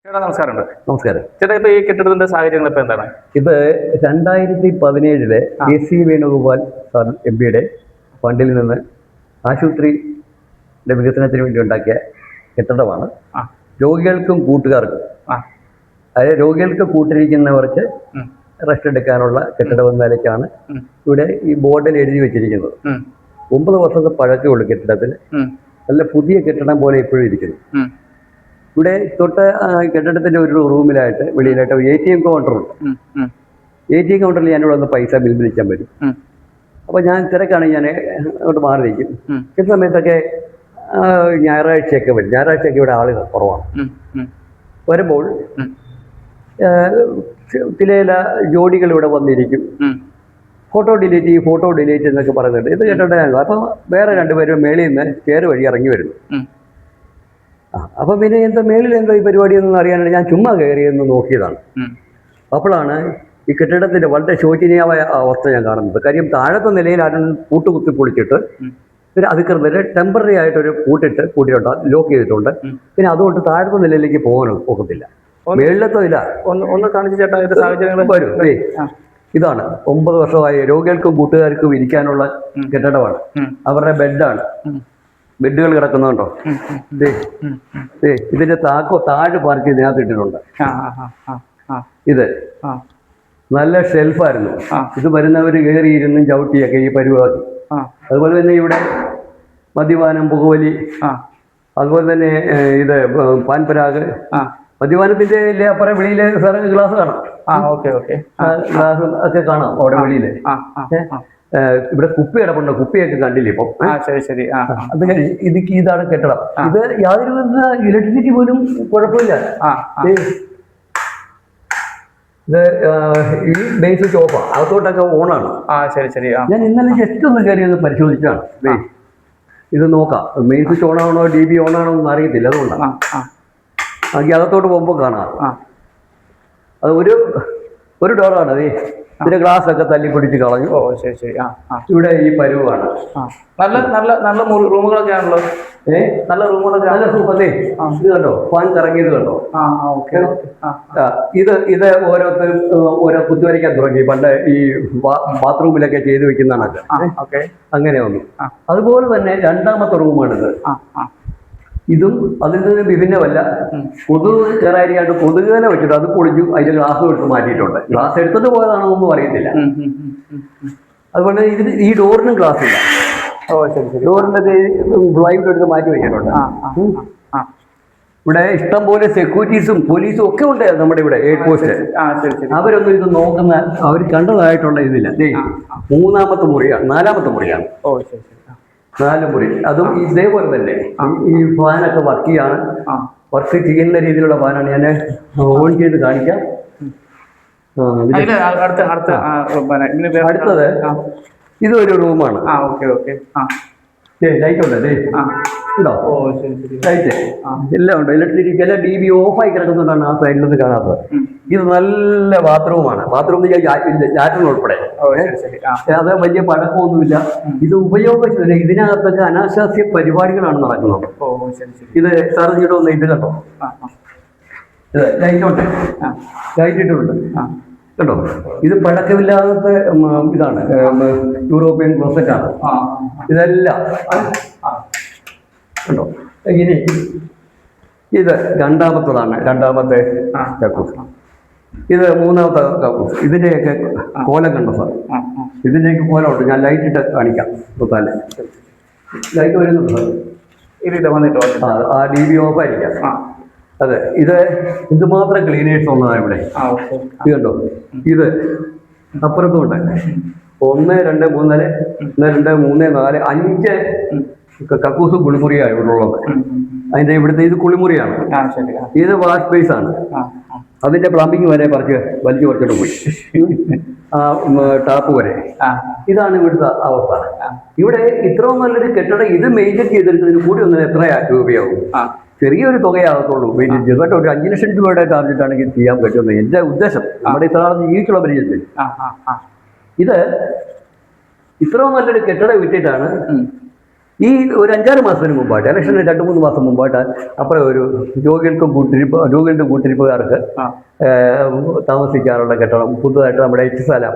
ചേട്ടാ നമസ്കാരം. നമസ്കാരം ചേട്ടാ, ഇപ്പൊ ഈ കെട്ടിടത്തിന്റെ സാഹചര്യങ്ങൾ ഇപ്പൊ എന്താണ്? ഇത് 2017 AC വേണുഗോപാൽ സാർ MP ഫണ്ടിൽ നിന്ന് ആശുപത്രിയുടെ വികസനത്തിന് വേണ്ടി ഉണ്ടാക്കിയ കെട്ടിടമാണ്. രോഗികൾക്കും കൂട്ടുകാർക്കും, അതായത് രോഗികൾക്ക് കൂട്ടിരിക്കുന്നവർക്ക് റെസ്റ്റ് എടുക്കാനുള്ള കെട്ടിടം എന്ന നിലയ്ക്കാണ് ഇവിടെ ഈ ബോർഡിൽ എഴുതി വെച്ചിരിക്കുന്നത്. 9 വർഷത്തെ പഴക്കമുള്ള കെട്ടിടത്തിന് നല്ല പുതിയ കെട്ടിടം പോലെ ഇപ്പോഴും ഇരിക്കുന്നു. ഇവിടെ തൊട്ട് കെട്ടിടത്തിന്റെ ഒരു റൂമിലായിട്ട് വെളിയിലായിട്ട് ATM കൗണ്ടറുണ്ട്. ATM കൗണ്ടറിൽ ഞാനിവിടെ വന്ന് പൈസ ബിൽ വിളിക്കാൻ പറ്റും. അപ്പോൾ ഞാൻ തിരക്കാണെങ്കിൽ ഞാൻ അങ്ങോട്ട് മാറി നിൽക്കും. ചില സമയത്തൊക്കെ ഞായറാഴ്ചയൊക്കെ വരും. ഞായറാഴ്ചയൊക്കെ ഇവിടെ ആളുകൾ കുറവാണ്. വരുമ്പോൾ ചില ജോഡികൾ ഇവിടെ വന്നിരിക്കും. ഫോട്ടോ ഡിലീറ്റ് എന്നൊക്കെ പറയുന്നുണ്ട്. ഇത് കേട്ടിട്ട് ഞങ്ങൾ അപ്പം വേറെ രണ്ടുപേരും മേളിൽ നിന്ന് സ്റ്റെയർ വഴി ഇറങ്ങി വരുന്നു. അപ്പം പിന്നെ മേളിൽ എന്താ ഈ പരിപാടി എന്നൊന്നും അറിയാനാണ് ഞാൻ ചുമ്മാ കയറിയെന്ന് നോക്കിയതാണ്. അപ്പോഴാണ് ഈ കെട്ടിടത്തിന്റെ വളരെ ശോചനീയമായ അവസ്ഥ ഞാൻ കാണുന്നത്. കാര്യം താഴത്തെ നിലയിൽ ആരും പൂട്ടുകുത്തി പൊളിച്ചിട്ട് പിന്നെ അധികൃതർ ടെമ്പററി ആയിട്ടൊരു പൂട്ടിയിട്ടുണ്ട്, ലോക്ക് ചെയ്തിട്ടുണ്ട്. പിന്നെ അതുകൊണ്ട് താഴത്തെ നിലയിലേക്ക് പോകാൻ ഒക്കത്തില്ല. മേളിലത്തോ ഇല്ല. ഒന്ന് കാണിച്ചു ചേട്ടാ ഇത് സാഹചര്യങ്ങൾ വരും. ഇതാണ് 9 വർഷമായി രോഗികൾക്കും കൂട്ടുകാർക്കും ഇരിക്കാനുള്ള കെട്ടിടമാണ്. അവരുടെ ബെഡുകൾ കിടക്കുന്നുണ്ടോ? ഇതിന്റെ താഴെ പാർക്ക് ഇതിനകത്ത് ഇട്ടിട്ടുണ്ട്. ഇത് നല്ല ഷെൽഫായിരുന്നു. ഇത് വരുന്നവർ കയറിയിരുന്നും ചവിട്ടിയൊക്കെ ഈ പരിപാടി. അതുപോലെ തന്നെ ഇവിടെ മദ്യപാനം, പുകവലി, അതുപോലെ തന്നെ ഇത് പാൻപരാഗ്, മദ്യപാനത്തിന്റെ അപ്പുറം വെളിയിലെ സാറ് ഗ്ലാസ് കാണാം. ഗ്ലാസ് ഒക്കെ കാണാം അവിടെ വെളിയില്. ഇവിടെ കുപ്പി കിടപ്പുണ്ട്. കുപ്പിയൊക്കെ കണ്ടില്ലേ ഇപ്പം? അത് ഇതാണ് കെട്ടിടം. ഇത് യാതൊരു വിധ ഇലക്ട്രിസിറ്റി പോലും കുഴപ്പമില്ല. ഇത് ഈ ബേസ് സ്വിച്ച് ഓഫാണ്, അകത്തോട്ടൊക്കെ ഓണാണ്. ഞാൻ ഇന്നലെ ജസ്റ്റ് ഒന്ന് കയറി ഒന്ന് പരിശോധിച്ചാണ്. ഇത് നോക്കാം, മെയിൻ സ്വിച്ച് ഓണാണോ DB ഓണാണോ എന്ന് അറിയത്തില്ല. അതുകൊണ്ടാണ് അകത്തോട്ട് പോകുമ്പോൾ കാണാം. അത് ഒരു ഡോറാണ്. ഇതിന്റെ ഗ്ലാസ് ഒക്കെ തല്ലി പിടിച്ച് കളഞ്ഞു. ഇവിടെ ഈ പരുവാണ്. നല്ല റൂമുകളൊക്കെ ആണല്ലോ. നല്ല റൂമുകളൊക്കെ നല്ല സൂപ്പറേ. ഇത് കണ്ടോ, ഫാൻ കറങ്ങിയത് കണ്ടോ? ഇത് ഓരോരുത്തരും ഓരോ കുത്തിവരയ്ക്കാൻ തുടങ്ങി. പണ്ട് ഈ ബാത്റൂമിലൊക്കെ ചെയ്ത് വെക്കുന്നതാണ്. അങ്ങനെ ഒന്നും. അതുപോലെ തന്നെ രണ്ടാമത്തെ റൂമാണിത്. ഇതും അതിൽ നിന്ന് വിഭിന്നമല്ല. കൊതുക് കയറായിരിക്കാണ്ട് കൊതുകുകനെ വെച്ചിട്ട് അത് പൊളിച്ചു അതിന്റെ ഗ്ലാസ് എടുത്ത് മാറ്റിയിട്ടുണ്ട്. ഗ്ലാസ് എടുത്തിട്ട് പോയതാണോ ഒന്നും അറിയത്തില്ല. അതുപോലെ ഈ ഡോറിനും ഗ്ലാസ് ഇല്ല. ഡോറിന്റെ ബ്ലൈൻഡ് എടുത്ത് മാറ്റി വെച്ചിട്ടുണ്ട്. ഇവിടെ ഇഷ്ടം പോലെ സെക്യൂരിറ്റീസും പോലീസും ഒക്കെ ഉണ്ട് നമ്മുടെ ഇവിടെ എയർപോസ്റ്റ്. അവരൊന്നും ഇത് നോക്കുന്ന അവർ കണ്ടതായിട്ടുള്ള ഇതില്ല. 3-ാമത്തെ മുറിയാണ്, 4-ാമത്തെ മുറിയാണ്. 4 മുറി. അതും ഇതേപോലെ തന്നെ ഈ ഫാനൊക്കെ വർക്ക് ചെയ്യുന്ന രീതിയിലുള്ള ഫാനാണ്. ഞാൻ ഓൺ ചെയ്ത് കാണിക്കാം. അടുത്തത് ഇതൊരു റൂമാണ്. ലൈറ്റ് ഉണ്ട്. ഉണ്ടോ? ലൈറ്റ് എല്ലാം ഉണ്ട്. ഇലക്ട്രിസിറ്റി എല്ലാം DB ഓഫായി കിടക്കുന്നുണ്ടാണ് ആ സൈഡിൽ നിന്ന് കാണാത്തത്. ഇത് നല്ല ബാത്റൂമാണ്. ബാത്റൂമിൽ ലാറ്റിൻ ഉൾപ്പെടെ. അത് വലിയ പഴക്കമൊന്നുമില്ല. ഇത് ഉപയോഗിച്ചില്ല. ഇതിനകത്തൊക്കെ അനാശാസ്യ പരിപാടികളാണ് നടക്കുന്നത്. ഇത് സാറിഞ്ഞിട്ട് ഒന്ന് ഇത് കണ്ടോ? ഇത് ലൈറ്റ് ഇട്ടുണ്ട് കേട്ടോ. ഇത് പഴക്കമില്ലാത്ത ഇതാണ്, യൂറോപ്യൻ ക്ലോസറ്റാണ് ഇതെല്ലാം കേട്ടോ. ഇനി ഇത് രണ്ടാമത്തെ കക്കൂസ്. ഇത് 3-ാമത്തെ കക്കൂസ്. ഇതിന്റെയൊക്കെ കോലം കണ്ടോ സാർ? ഇതിന്റെയൊക്കെ കോലം ഉണ്ട്. ഞാൻ ലൈറ്റ് ഇട്ട് കാണിക്കാം. ലൈറ്റ് വരുന്നുണ്ട് സാർ. ആ DB ഓഫായിരിക്കാം. അതെ, ഇത് മാത്രം ക്ലീനേഴ്സ് ഉള്ളതാണ് ഇവിടെ. ഇത് കണ്ടോ? ഇത് അപ്പുറത്തും ഉണ്ട്. 1, 2, 3, 4, 5 കക്കൂസ് കുളിമുറിയാണ് ഇവിടെ ഉള്ളത്. അതിന്റെ ഇവിടുത്തെ ഇത് കുളിമുറിയാണ്. ഇത് വാഷ് സ്പേസ് ആണ്. അതിന്റെ പ്ലംബിങ് വരെ വലിച്ചു കുറച്ചിട്ട് പോയി. ടാപ്പ് വരെ. ഇതാണ് ഇവിടുത്തെ അവസ്ഥ. ഇവിടെ ഇത്രയും നല്ലൊരു കെട്ടിടം ഇത് മെയിൻറ്റെയിൻ ചെയ്തെടുത്തതിന് കൂടി ഒന്നും എത്ര രൂപയാവും? ചെറിയൊരു തുകയാകത്തുള്ളൂ മെയിൻറ്റെയിൻ ചെയ്ത്. കേട്ടോ, ഒരു 5 ലക്ഷം രൂപയുടെ ടാർഗറ്റ് ആണെങ്കിൽ ചെയ്യാൻ പറ്റുമെന്ന് എൻ്റെ ഉദ്ദേശം. നമ്മുടെ ഇത്ര ജീവിച്ചുള്ള പരിചയത്തിൽ ഇത് ഇത്രയും നല്ലൊരു കെട്ടിടം വിറ്റിട്ടാണ് ഈ ഒരു 5-6 മാസത്തിന് മുമ്പായിട്ട് ഇലക്ഷന് 2-3 മാസം മുമ്പായിട്ട് അപ്പുറം ഒരു രോഗികളുടെ കൂട്ടിരിപ്പുകാർക്ക് താമസിക്കാനുള്ള കെട്ടിടം പുതുതായിട്ട് നമ്മുടെ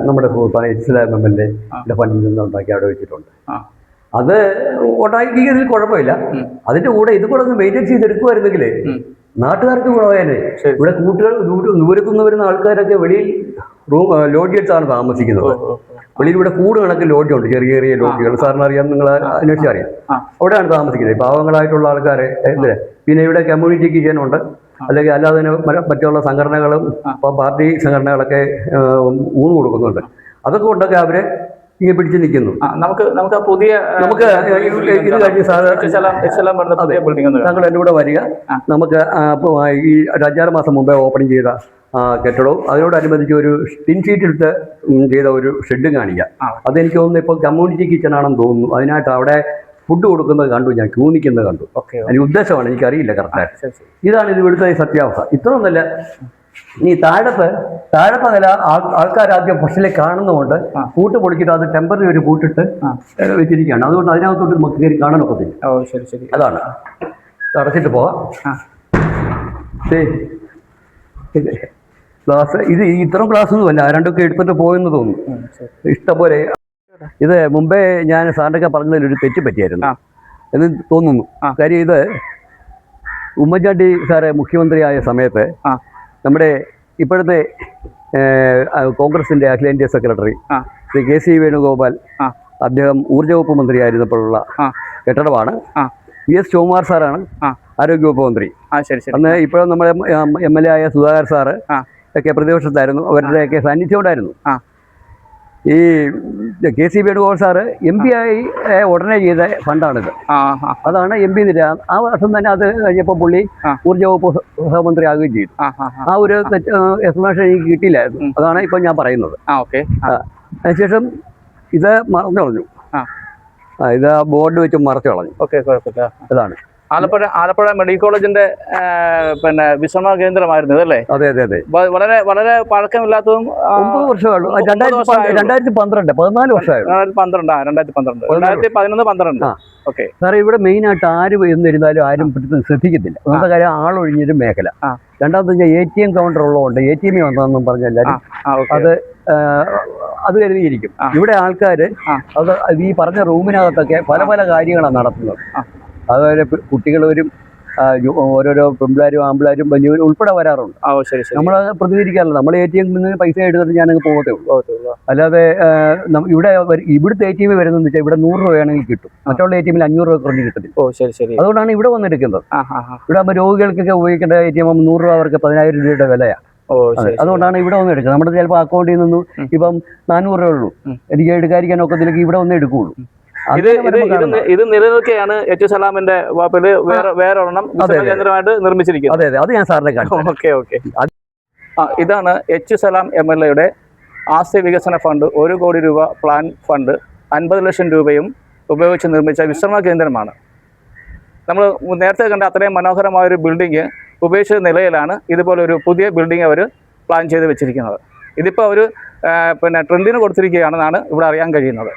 നമ്മുടെ സുഹൃത്താണ് HSLAM MLA ഫണ്ടിൽ നിന്ന് ഉണ്ടാക്കി അവിടെ വെച്ചിട്ടുണ്ട്. അത് ഉണ്ടാക്കിയതിൽ കുഴപ്പമില്ല. അതിന്റെ കൂടെ ഇത് കൂടെ ഒന്ന് മെയിൻറ്റെയിൻ ചെയ്തെടുക്കുമായിരുന്നെങ്കിൽ നാട്ടുകാർക്ക് ഗുണമായല്ലേ. ഇവിടെ ദൂരത്തുനിന്ന് വരുന്ന ആൾക്കാരൊക്കെ വെളിയിൽ ലോഡ്ജ് എടുത്താണ് താമസിക്കുന്നത്. വെളിയിൽ ഇവിടെ കൂട് കണക്ക് ലോഡ്ജുണ്ട്, ചെറിയ ചെറിയ ലോഡ്ജുകൾ. സാറിന് അറിയാം, നിങ്ങൾ അന്വേഷിച്ചറിയാം. അവിടെയാണ് താമസിക്കുന്നത് പാവങ്ങളായിട്ടുള്ള ആൾക്കാരെ. പിന്നെ ഇവിടെ കമ്മ്യൂണിറ്റി കിച്ചൺ ഉണ്ട്, അല്ലെങ്കിൽ അല്ലാതെ തന്നെ മറ്റുള്ള സംഘടനകളും പാർട്ടി സംഘടനകളൊക്കെ ഊണ് കൊടുക്കുന്നുണ്ട്. അതൊക്കെ കൊണ്ടൊക്കെ അവരെ ഇങ്ങനെ പിടിച്ചു നിൽക്കുന്നു. നമുക്ക് ഇത് കഴിഞ്ഞ് താങ്കൾ എൻ്റെ കൂടെ വരിക. നമുക്ക് ഈ 5-6 മാസം മുമ്പേ ഓപ്പണിംഗ് ചെയ്ത കെട്ടിടവും അതിനോടനുബന്ധിച്ച് ഒരു ടിൻ ഷീറ്റിട്ട് ചെയ്ത ഒരു ഷെഡും കാണിക്കാം. അതെനിക്ക് തോന്നുന്നു ഇപ്പോൾ കമ്മ്യൂണിറ്റി കിച്ചൺ ആണെന്ന് തോന്നുന്നു. അതിനായിട്ട് അവിടെ ഫുഡ് കൊടുക്കുന്നത് കണ്ടു, ഞാൻ ക്യൂ നിൽക്കുന്നത് കണ്ടു. അതിന് ഉദ്ദേശമാണ് എനിക്കറിയില്ല കറക്റ്റായിട്ട്. ഇതാണ് ഇത് ഇവിടുത്തെ സത്യാവസ്ഥ. ഇത്രയൊന്നല്ല, ഇനി താഴത്തെ നില ആൾക്കാർ ആദ്യം ഫസ്റ്റിലെ കാണുന്നതുകൊണ്ട് കൂട്ട് പൊളിച്ചിട്ട് അത് ടെമ്പററി ഒരു കൂട്ടിട്ട് വെച്ചിരിക്കുകയാണ്. അതുകൊണ്ട് അതിനകത്തോട്ട് നമുക്ക് കയറി കാണാൻ ഒക്കത്തില്ല. അതാണ് അടച്ചിട്ട് പോവാം. ക്ലാസ് ഇത് ഇത്രയും ക്ലാസ്സൊന്നുമല്ല, രണ്ടൊക്കെ എടുത്തിട്ട് പോയെന്ന് തോന്നുന്നു. ഇഷ്ടംപോലെ ഇത് മുമ്പേ ഞാൻ സാറിനൊക്കെ പറഞ്ഞതിലൊരു തെറ്റ് പറ്റിയായിരുന്നു എന്ന് തോന്നുന്നു. കാര്യം ഇത് ഉമ്മൻചാണ്ടി സാറ് മുഖ്യമന്ത്രിയായ സമയത്ത് നമ്മുടെ ഇപ്പോഴത്തെ കോൺഗ്രസിന്റെ അഖിലേന്ത്യാ സെക്രട്ടറി ശ്രീ KC വേണുഗോപാൽ, അദ്ദേഹം ഊർജ്ജ വകുപ്പ് മന്ത്രിയായിരുന്നപ്പോഴുള്ള കെട്ടിടമാണ്. VS ശിവകുമാർ സാറാണ് ആരോഗ്യവകുപ്പ് മന്ത്രി. അന്ന് ഇപ്പോഴും നമ്മുടെ MLA ആയ സുധാകർ സാറ് ഒക്കെ പ്രതിപക്ഷത്തായിരുന്നു. അവരുടെയൊക്കെ സാന്നിധ്യം ഉണ്ടായിരുന്നു. ഈ KC വേണുഗോപാൽ സാറ് MP ആയി ഉടനെ ചെയ്ത ഫണ്ടാണിത്. അതാണ് MP നിര. ആ വർഷം തന്നെ അത് കഴിഞ്ഞപ്പോൾ പുള്ളി ഊർജ്ജ വകുപ്പ് സഹമന്ത്രി ആകുകയും ചെയ്തു. ആ ഒരു എക്സ്പ്ലനേഷൻ എനിക്ക് കിട്ടിയില്ലായിരുന്നു. അതാണ് ഇപ്പം ഞാൻ പറയുന്നത്. അതിനുശേഷം ഇത് മറന്നു കളഞ്ഞു. ഇത് ബോർഡ് വെച്ച് മറച്ചു കളഞ്ഞു. അതാണ് ആലപ്പുഴ മെഡിക്കൽ കോളേജിന്റെ പിന്നെ വിശ്രമ കേന്ദ്രമായിരുന്നു ഇതല്ലേ? അതെ. വളരെ വളരെ പഴക്കമില്ലാത്തതും 9 വർഷമായുള്ളൂ. 2012 14 വർഷമായിരുന്നു. 2011-12 ഓക്കെ സാറേ, ഇവിടെ മെയിനായിട്ട് ആര് എന്നിരുന്നാലും ആരും ശ്രദ്ധിക്കത്തില്ല. ഒന്നാമത്തെ കാര്യം ആളൊഴിഞ്ഞൊരു മേഖല. രണ്ടാമത്തെ വെച്ചാൽ ATM കൗണ്ടർ ഉള്ളതുകൊണ്ട് ATM വന്നതെന്നും പറഞ്ഞെല്ലാവരും അത് കരുതിയിരിക്കും. ഇവിടെ ആൾക്കാർ അത് ഈ പറഞ്ഞ റൂമിനകത്തൊക്കെ പല പല കാര്യങ്ങളാണ് നടത്തുന്നത്. അതുപോലെ കുട്ടികൾ വരും, ഓരോരോ പെൺപിള്ളേരും ആമ്പിള്ളേരും വലിയവരും ഉൾപ്പെടെ വരാറുണ്ട്. നമ്മൾ പ്രതികരിക്കാറില്ല. നമ്മൾ ATM നിന്ന് പൈസ എടുത്തിട്ട് ഞാനങ്ങ് പോകത്തേ ഉള്ളൂ. അല്ലാതെ ഇവിടുത്തെ ATM വരുന്നതെന്ന് വെച്ചാൽ ഇവിടെ 100 രൂപയാണെങ്കിൽ കിട്ടും, മറ്റുള്ള ATM-ൽ 500 രൂപ കുറഞ്ഞ് കിട്ടത്തില്ല. അതുകൊണ്ടാണ് ഇവിടെ വന്നെടുക്കുന്നത്. ഇവിടെ ആകുമ്പോൾ രോഗികൾക്കൊക്കെ ഉപയോഗിക്കേണ്ട ATM 100 രൂപ അവർക്ക് 10,000 രൂപയുടെ വിലയാണ്. അതുകൊണ്ടാണ് ഇവിടെ വന്ന് എടുക്കുന്നത്. നമ്മുടെ ചിലപ്പോൾ അക്കൗണ്ടിൽ നിന്നും ഇപ്പം 400 രൂപ ഉള്ളൂ, എനിക്ക് എടുക്കാതിരിക്കാൻ ഒക്കത്തില്ലെങ്കിൽ ഇവിടെ വന്നേ എടുക്കുള്ളൂ. ഇത് നിലനിൽക്കുകയാണ് HSLAM-ന്റെ വകുപ്പില് വേറെ ഒരെണ്ണം കേന്ദ്രമായിട്ട് നിർമ്മിച്ചിരിക്കുന്നത്. അതെ, അത് ഞാൻ സാറിനെ കാണിച്ചു. ഓക്കെ. ഇതാണ് HSLAM MLA-യുടെ ആസ്തി വികസന ഫണ്ട് 1 കോടി രൂപ പ്ലാൻ ഫണ്ട് 50 ലക്ഷം രൂപയും ഉപയോഗിച്ച് നിർമ്മിച്ച വിശ്രമ കേന്ദ്രമാണ്. നമ്മൾ നേരത്തെ കണ്ട അത്രയും മനോഹരമായൊരു ബിൽഡിങ് ഉപേക്ഷിച്ച നിലയിലാണ് ഇതുപോലെ ഒരു പുതിയ ബിൽഡിംഗ് അവർ പ്ലാൻ ചെയ്ത് വെച്ചിരിക്കുന്നത്. ഇതിപ്പോൾ ഒരു ട്രെൻഡിന് കൊടുത്തിരിക്കുകയാണെന്നാണ് ഇവിടെ അറിയാൻ കഴിയുന്നത്.